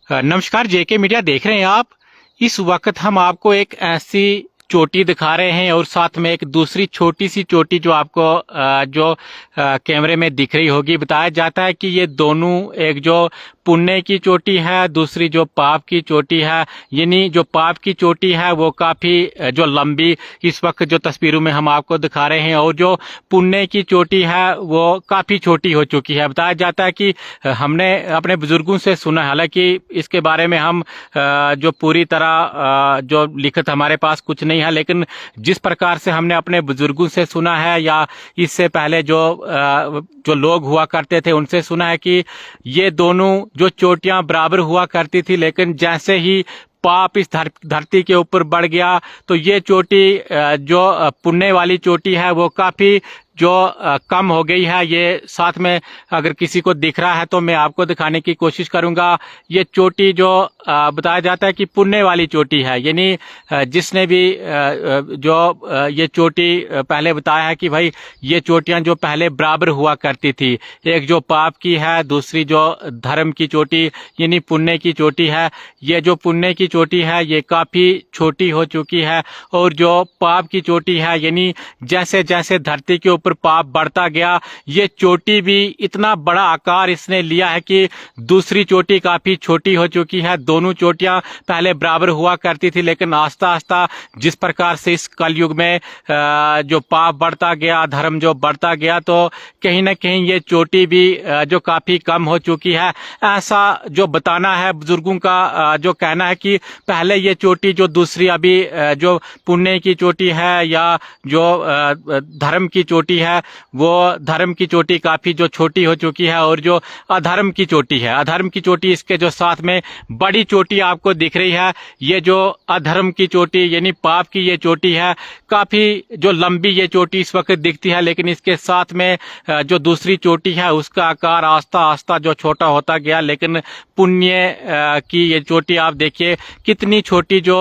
नमस्कार, जेके मीडिया देख रहे हैं आप। इस वक्त हम आपको एक ऐसी चोटी दिखा रहे हैं और साथ में एक दूसरी छोटी सी चोटी जो आपको कैमरे में दिख रही होगी। बताया जाता है कि ये दोनों, एक जो पुण्य की चोटी है, दूसरी जो पाप की चोटी है। यानी जो पाप की चोटी है वो काफी जो लंबी इस वक्त जो तस्वीरों में हम आपको दिखा रहे हैं, और जो पुण्य की चोटी है वो काफी छोटी हो चुकी है। बताया जाता है कि हमने अपने बुजुर्गों से सुना, हालांकि इसके बारे में हम जो पूरी तरह जो लिखित हमारे पास कुछ नहीं है, लेकिन जिस प्रकार से हमने अपने बुजुर्गों से सुना है या इससे पहले जो लोग हुआ करते थे उनसे सुना है कि ये दोनों जो चोटियां बराबर हुआ करती थी, लेकिन जैसे ही पाप इस धरती के ऊपर बढ़ गया तो ये चोटी जो पुण्य वाली चोटी है वो काफी जो कम हो गई है। ये साथ में अगर किसी को दिख रहा है तो मैं आपको दिखाने की कोशिश करूंगा। ये चोटी जो बताया जाता है कि पुण्य वाली चोटी है, यानी जिसने भी ये चोटी पहले बताया है कि भाई ये चोटियां जो पहले बराबर हुआ करती थी, एक जो पाप की है, दूसरी जो धर्म की चोटी यानी पुण्य की चोटी है। ये जो पुण्य की चोटी है ये काफी छोटी हो चुकी है, और जो पाप की चोटी है यानी जैसे जैसे धरती के ऊपर पाप बढ़ता गया ये चोटी भी इतना बड़ा आकार इसने लिया है कि दूसरी चोटी काफी छोटी हो चुकी है। दोनों चोटियां पहले बराबर हुआ करती थी, लेकिन आस्ता आस्ता जिस प्रकार से इस कलयुग में जो पाप बढ़ता गया, धर्म जो बढ़ता गया, तो कहीं ना कहीं ये चोटी भी जो काफी कम हो चुकी है। ऐसा जो बताना है बुजुर्गों का जो कहना है कि पहले ये चोटी जो दूसरी अभी जो पुण्य की चोटी है या जो धर्म की चोटी है, वो धर्म की चोटी काफी जो छोटी हो चुकी है, और जो अधर्म की चोटी है, अधर्म की चोटी इसके जो साथ में बड़ी चोटी आपको दिख रही है, ये जो अधर्म की चोटी यानी पाप की ये चोटी है, काफी जो लंबी ये चोटी इस वक्त दिखती है। लेकिन इसके साथ में जो दूसरी चोटी है उसका आकार आस्ता आस्ता जो छोटा होता गया, लेकिन पुण्य की ये चोटी आप देखिए कितनी छोटी जो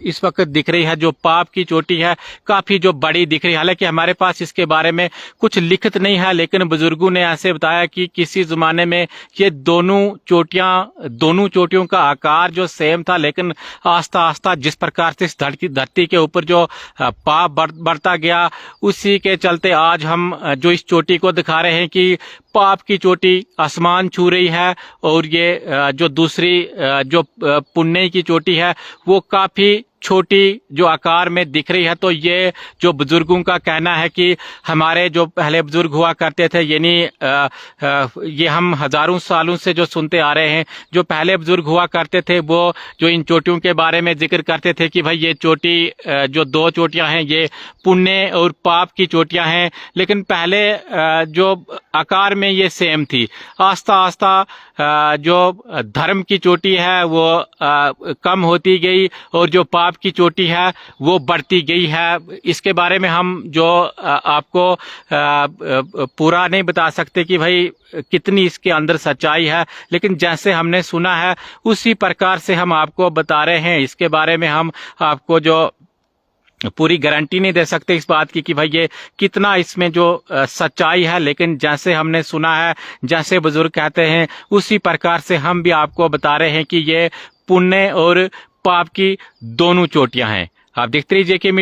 इस वक्त दिख रही है। जो पाप की चोटी है काफी जो बड़ी दिख रही है। हालांकि हमारे पास इसके बारे में कुछ लिखित नहीं है, लेकिन बुजुर्गों ने ऐसे बताया कि किसी जमाने में ये दोनों चोटियों का आकार जो सेम था, लेकिन आस्ता आस्ता जिस प्रकार से इस धरती के ऊपर जो पाप बढ़ता गया, उसी के चलते आज हम जो इस चोटी को दिखा रहे हैं कि पाप की चोटी आसमान छू रही है, और ये जो दूसरी जो पुण्य की चोटी है वो काफी छोटी जो आकार में दिख रही है। तो ये जो बुजुर्गों का कहना है कि हमारे जो पहले बुजुर्ग हुआ करते थे, यानी ये हम हजारों सालों से जो सुनते आ रहे हैं, जो पहले बुजुर्ग हुआ करते थे वो जो इन चोटियों के बारे में जिक्र करते थे कि भाई ये चोटी जो दो चोटियां हैं ये पुण्य और पाप की चोटियां हैं, लेकिन पहले जो आकार में ये सेम थी। आस्ता आस्ता जो धर्म की चोटी है वो कम होती गई, और जो पाप की चोटी है वो बढ़ती गई है। इसके बारे में हम जो आपको पूरा नहीं बता सकते कि भाई कितनी इसके अंदर सच्चाई है, लेकिन जैसे हमने सुना है उसी प्रकार से हम आपको बता रहे हैं। इसके बारे में हम आपको जो पूरी गारंटी नहीं दे सकते इस बात की कि भाई ये कितना इसमें जो सच्चाई है, लेकिन जैसे हमने सुना है, जैसे बुजुर्ग कहते हैं, उसी प्रकार से हम भी आपको बता रहे हैं कि ये पुण्य और पाप की दोनों चोटियां हैं। आप देखते रहिए जेके मीडिया।